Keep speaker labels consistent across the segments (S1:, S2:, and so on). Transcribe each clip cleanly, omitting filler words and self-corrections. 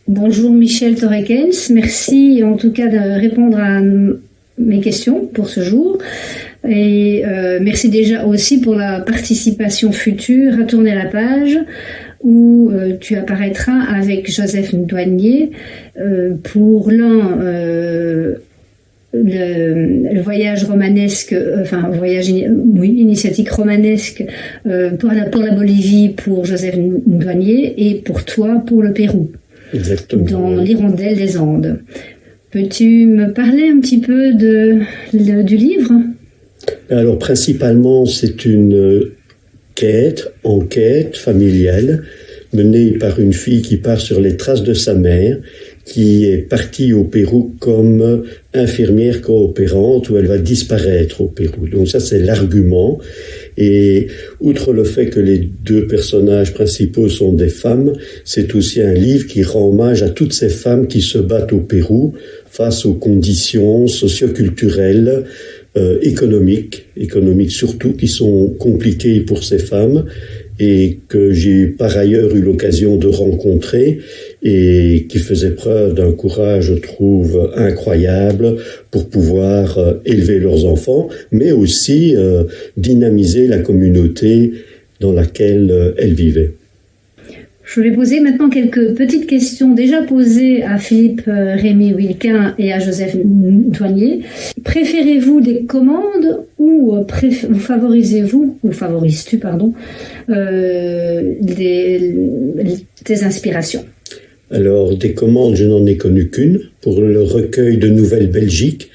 S1: Bonjour Michel Torrekens, merci en tout cas de répondre à mes questions pour ce jour. Et merci déjà aussi pour la participation future à Tourner la page, où tu apparaîtras avec Joseph Douanier pour le voyage romanesque, initiatique romanesque pour la Bolivie pour Joseph Douanier et pour toi pour le Pérou.
S2: Exactement.
S1: Dans l'hirondelle des Andes. Peux-tu me parler un petit peu du livre ?
S2: Alors, principalement, c'est une enquête familiale, menée par une fille qui part sur les traces de sa mère, qui est partie au Pérou comme infirmière coopérante, où elle va disparaître au Pérou. Donc ça, c'est l'argument. Et outre le fait que les deux personnages principaux sont des femmes, c'est aussi un livre qui rend hommage à toutes ces femmes qui se battent au Pérou face aux conditions socio-culturelles, économiques surtout, qui sont compliquées pour ces femmes et que j'ai par ailleurs eu l'occasion de rencontrer et qui faisaient preuve d'un courage, je trouve, incroyable pour pouvoir élever leurs enfants, mais aussi dynamiser la communauté dans laquelle elles vivaient.
S1: Je vais poser maintenant quelques petites questions déjà posées à Philippe Rémy Wilquin et à Joseph Douanier. Préférez-vous des commandes ou favorises-tu tes inspirations ?
S2: Alors, des commandes, je n'en ai connu qu'une, pour le recueil de nouvelles Belgiques,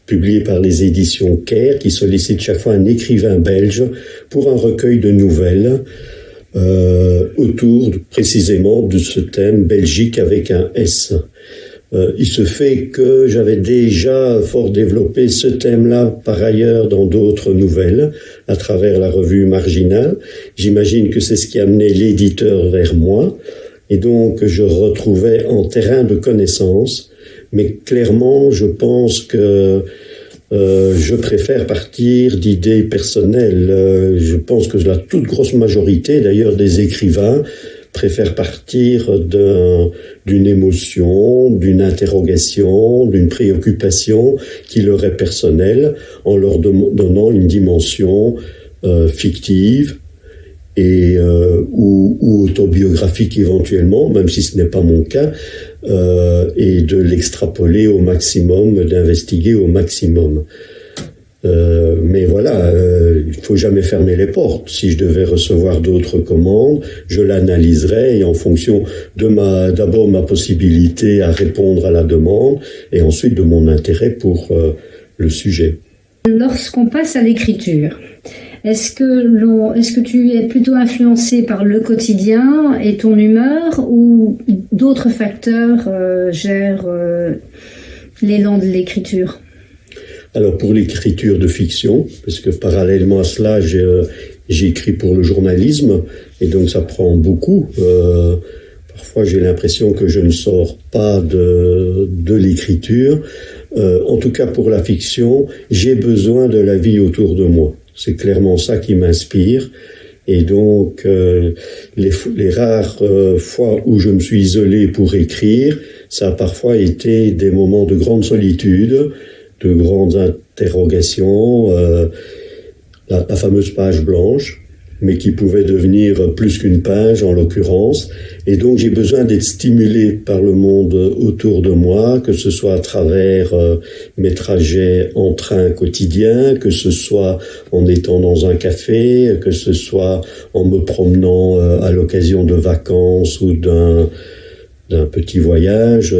S2: publié par les éditions Caire, qui sollicite chaque fois un écrivain belge pour un recueil de nouvelles autour précisément de ce thème Belgique avec un S. Il se fait que j'avais déjà fort développé ce thème-là par ailleurs dans d'autres nouvelles, à travers la revue Marginale. J'imagine que c'est ce qui a amené l'éditeur vers moi. Et donc, je retrouvais un terrain de connaissance. Mais clairement, je pense que je préfère partir d'idées personnelles. Je pense que la toute grosse majorité, d'ailleurs, des écrivains préfèrent partir d'une émotion, d'une interrogation, d'une préoccupation qui leur est personnelle, en leur donnant une dimension fictive et ou autobiographique éventuellement, même si ce n'est pas mon cas, et de l'extrapoler au maximum, d'investiguer au maximum. Mais voilà, il faut jamais fermer les portes. Si je devais recevoir d'autres commandes, je l'analyserais et en fonction de d'abord ma possibilité à répondre à la demande et ensuite de mon intérêt pour le sujet.
S1: Lorsqu'on passe à l'écriture, est-ce que tu es plutôt influencé par le quotidien et ton humeur ou d'autres facteurs gèrent l'élan de l'écriture ?
S2: Alors pour l'écriture de fiction, parce que parallèlement à cela, j'écris pour le journalisme, et donc ça prend beaucoup. Parfois j'ai l'impression que je ne sors pas de l'écriture. En tout cas pour la fiction, j'ai besoin de la vie autour de moi. C'est clairement ça qui m'inspire. Et donc les rares fois où je me suis isolé pour écrire, ça a parfois été des moments de grande solitude, de grandes interrogations, la fameuse page blanche, mais qui pouvait devenir plus qu'une page en l'occurrence. Et donc j'ai besoin d'être stimulé par le monde autour de moi, que ce soit à travers mes trajets en train quotidiens, que ce soit en étant dans un café, que ce soit en me promenant à l'occasion de vacances ou d'un petit voyage.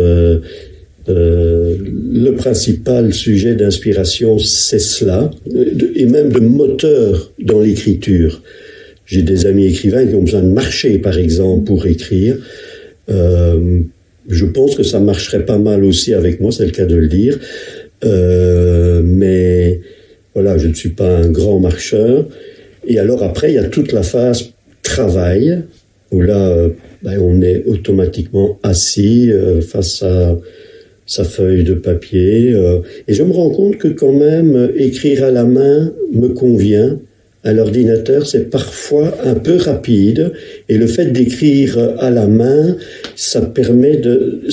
S2: Le principal sujet d'inspiration, c'est cela, et même de moteur dans l'écriture. J'ai des amis écrivains qui ont besoin de marcher, par exemple, pour écrire. Je pense que ça marcherait pas mal aussi avec moi, c'est le cas de le dire. Mais voilà, je ne suis pas un grand marcheur. Et alors après, il y a toute la phase travail, où là, on est automatiquement assis face à sa feuille de papier, et je me rends compte que quand même écrire à la main me convient à l'ordinateur, c'est parfois un peu rapide, et le fait d'écrire à la main, ça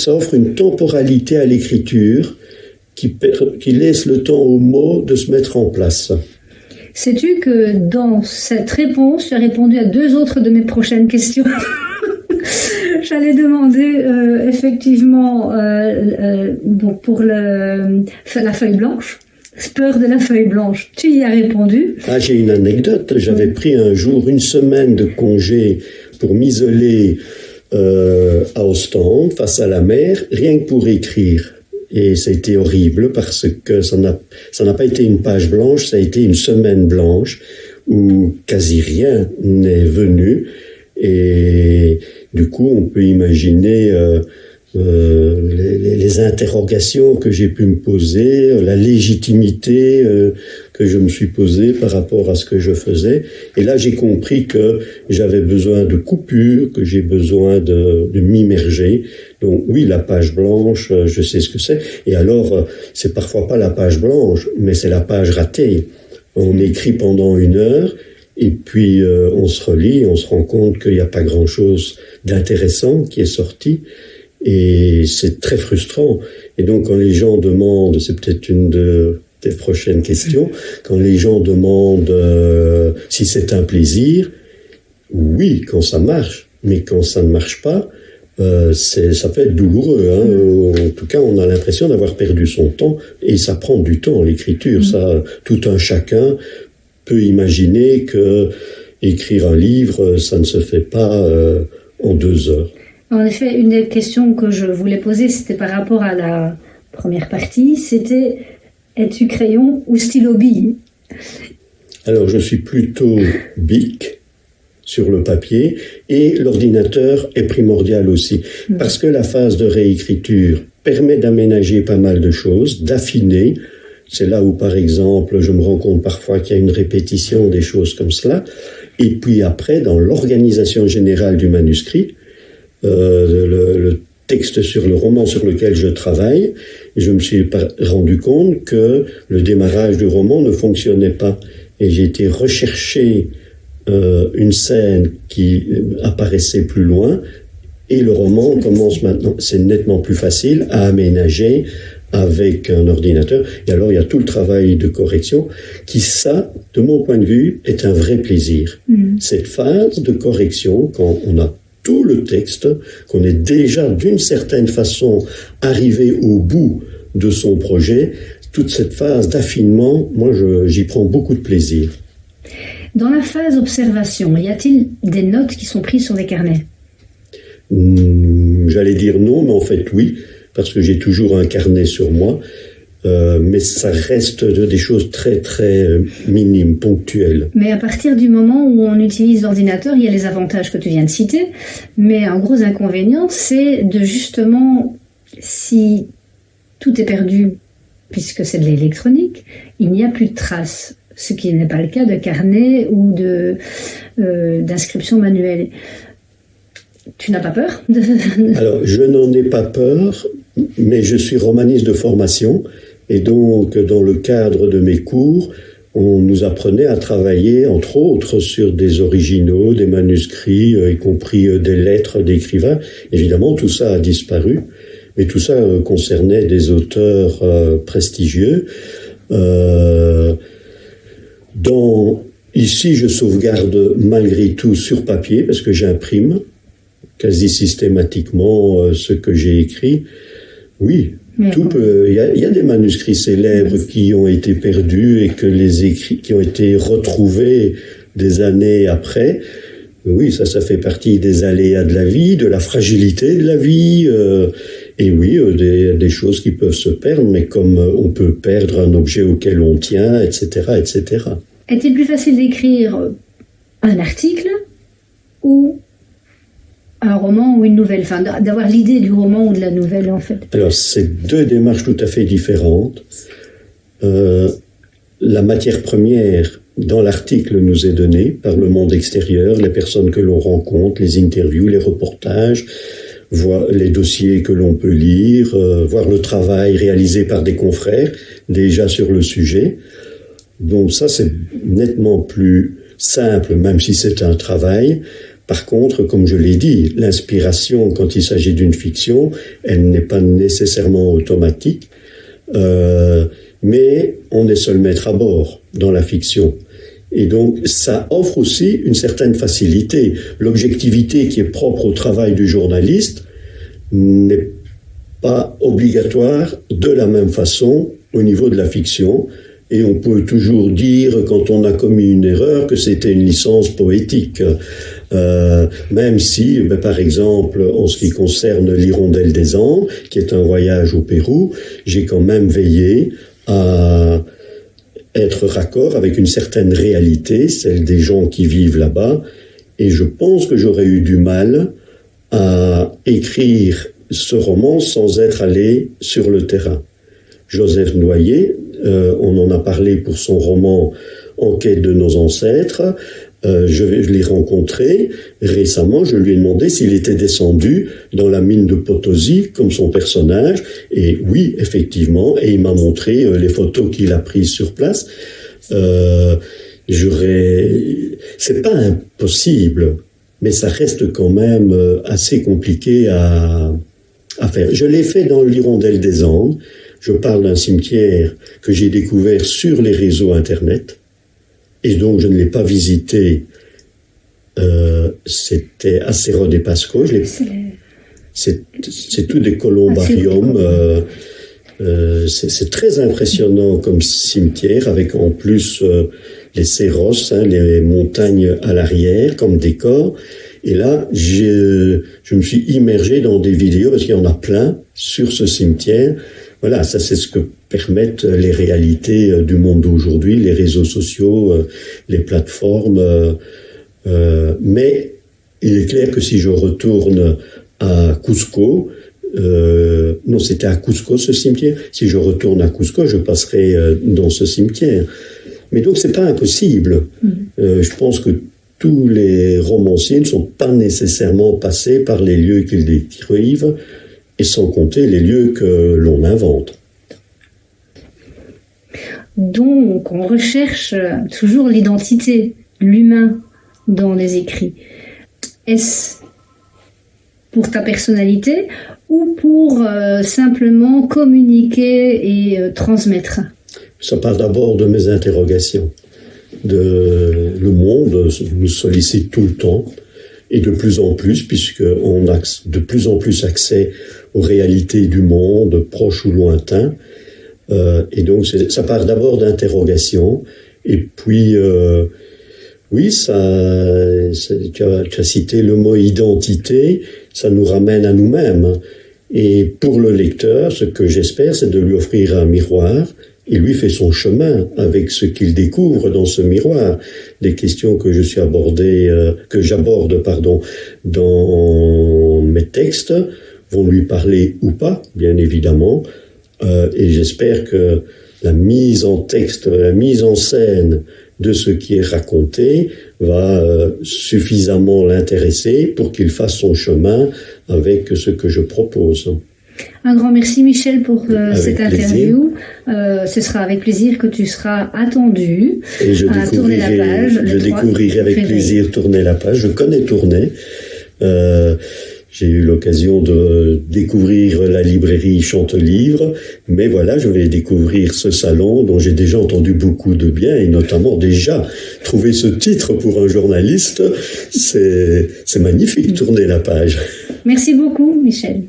S2: offre une temporalité à l'écriture qui laisse le temps aux mots de se mettre en place.
S1: Sais-tu que dans cette réponse, tu as répondu à 2 autres de mes prochaines questions? J'allais demander effectivement donc pour la feuille blanche, peur de la feuille blanche. Tu y as répondu.
S2: Ah, j'ai une anecdote. J'avais pris un jour 1 semaine de congé pour m'isoler à Ostende, face à la mer, rien que pour écrire. Et ça a été horrible parce que ça n'a pas été une page blanche, ça a été une semaine blanche où quasi rien n'est venu. Et du coup, on peut imaginer les interrogations que j'ai pu me poser, la légitimité que je me suis posée par rapport à ce que je faisais. Et là, j'ai compris que j'avais besoin de coupures, que j'ai besoin de m'immerger. Donc oui, la page blanche, je sais ce que c'est. Et alors, c'est parfois pas la page blanche, mais c'est la page ratée. On écrit pendant 1 heure, et puis on se relit, on se rend compte qu'il n'y a pas grand-chose d'intéressant qui est sorti. Et c'est très frustrant. Et donc quand les gens demandent, c'est peut-être une des prochaines questions, quand les gens demandent si c'est un plaisir, oui, quand ça marche, mais quand ça ne marche pas, ça peut être douloureux. Hein. En tout cas, on a l'impression d'avoir perdu son temps, et ça prend du temps, l'écriture. Ça, tout un chacun peut imaginer que écrire un livre, ça ne se fait pas en 2 heures.
S1: En effet, une des questions que je voulais poser, c'était par rapport à la première partie, c'était « Es-tu crayon ou stylo-bille »
S2: Alors, je suis plutôt bic sur le papier, et l'ordinateur est primordial aussi, parce que la phase de réécriture permet d'aménager pas mal de choses, d'affiner. C'est là où, par exemple, je me rends compte parfois qu'il y a une répétition des choses comme cela. Et puis après, dans l'organisation générale du manuscrit, le texte sur le roman sur lequel je travaille, je me suis rendu compte que le démarrage du roman ne fonctionnait pas. Et j'ai été rechercher une scène qui apparaissait plus loin, et le roman commence maintenant. C'est nettement plus facile à aménager avec un ordinateur. Et alors, il y a tout le travail de correction qui, ça, de mon point de vue, est un vrai plaisir. Cette phase de correction, quand on a tout le texte, qu'on est déjà d'une certaine façon arrivé au bout de son projet, toute cette phase d'affinement, moi, j'y prends beaucoup de plaisir.
S1: Dans la phase observation, y a-t-il des notes qui sont prises sur les carnets?
S2: J'allais dire non, mais en fait oui, parce que j'ai toujours un carnet sur moi, mais ça reste des choses très très minimes, ponctuelles.
S1: Mais à partir du moment où on utilise l'ordinateur, il y a les avantages que tu viens de citer, mais un gros inconvénient, c'est de justement, si tout est perdu, puisque c'est de l'électronique, il n'y a plus de traces, ce qui n'est pas le cas de carnet ou d'inscription manuelle. Tu n'as pas peur
S2: Alors, je n'en ai pas peur, mais je suis romaniste de formation, et donc, dans le cadre de mes cours, on nous apprenait à travailler, entre autres, sur des originaux, des manuscrits, y compris des lettres d'écrivains. Évidemment, tout ça a disparu, mais tout ça concernait des auteurs prestigieux. Ici, je sauvegarde malgré tout sur papier, parce que j'imprime quasi systématiquement ce que j'ai écrit. Oui, il y a des manuscrits célèbres qui ont été perdus et que les écrits qui ont été retrouvés des années après. Oui, ça fait partie des aléas de la vie, de la fragilité de la vie, et oui, des choses qui peuvent se perdre, mais comme on peut perdre un objet auquel on tient, etc., etc.
S1: Est-il plus facile d'écrire un article ou un roman ou une nouvelle, enfin d'avoir l'idée du roman ou de la nouvelle en fait?
S2: Alors c'est 2 démarches tout à fait différentes. La matière première dans l'article nous est donnée par le monde extérieur, les personnes que l'on rencontre, les interviews, les reportages, voir les dossiers que l'on peut lire, voir le travail réalisé par des confrères déjà sur le sujet. Donc ça c'est nettement plus simple, même si c'est un travail. Par contre, comme je l'ai dit, l'inspiration, quand il s'agit d'une fiction, elle n'est pas nécessairement automatique, mais on est seul maître à bord dans la fiction. Et donc, ça offre aussi une certaine facilité. L'objectivité qui est propre au travail du journaliste n'est pas obligatoire de la même façon au niveau de la fiction. Et on peut toujours dire, quand on a commis une erreur, que c'était une licence poétique. Même si, par exemple, en ce qui concerne l'Hirondelle des Andes, qui est un voyage au Pérou, j'ai quand même veillé à être raccord avec une certaine réalité, celle des gens qui vivent là-bas, et je pense que j'aurais eu du mal à écrire ce roman sans être allé sur le terrain. Joseph Noyer, on en a parlé pour son roman En quête de nos ancêtres, je l'ai rencontré récemment, je lui ai demandé s'il était descendu dans la mine de Potosi comme son personnage, et oui, effectivement, et il m'a montré les photos qu'il a prises sur place. C'est pas impossible, mais ça reste quand même assez compliqué à faire. Je l'ai fait dans l'Hirondelle des Andes. Je parle d'un cimetière que j'ai découvert sur les réseaux Internet. Et donc, je ne l'ai pas visité. C'était à Cerro de Pasco. C'est tout des columbariums. C'est très impressionnant comme cimetière, avec en plus les cerros, les montagnes à l'arrière, comme décor. Et là, je me suis immergé dans des vidéos, parce qu'il y en a plein sur ce cimetière. Voilà, ça c'est ce que permettent les réalités du monde d'aujourd'hui, les réseaux sociaux, les plateformes. Mais il est clair que si je retourne à Cusco, non, c'était à Cusco ce cimetière. Si je retourne à Cusco, je passerai dans ce cimetière. Mais donc c'est pas impossible. Je pense que tous les romanciers ne sont pas nécessairement passés par les lieux qu'ils décrivent, et sans compter les lieux que l'on invente.
S1: Donc, on recherche toujours l'identité, l'humain dans les écrits. Est-ce pour ta personnalité ou pour simplement communiquer et transmettre?
S2: Ça part d'abord de mes interrogations. Le monde nous sollicite tout le temps, et de plus en plus, puisqu'on a de plus en plus accès aux réalités du monde, proches ou lointains. Et donc, ça part d'abord d'interrogations. Et puis, oui, tu as cité le mot identité, ça nous ramène à nous-mêmes. Et pour le lecteur, ce que j'espère, c'est de lui offrir un miroir. Il lui fait son chemin avec ce qu'il découvre dans ce miroir. Des questions que j'aborde dans mes textes vont lui parler ou pas, bien évidemment. Et j'espère que la mise en texte, la mise en scène de ce qui est raconté va suffisamment l'intéresser pour qu'il fasse son chemin avec ce que je propose.
S1: Un grand merci Michel pour cette interview. Ce sera avec plaisir que tu seras attendu à Tourner la page.
S2: Je découvrirai avec plaisir Tourner la page. Je connais Tournai. J'ai eu l'occasion de découvrir la librairie Chantelivre, mais voilà, je vais découvrir ce salon dont j'ai déjà entendu beaucoup de bien, et notamment déjà trouver ce titre pour un journaliste, c'est magnifique, Tourner la page.
S1: Merci beaucoup Michel.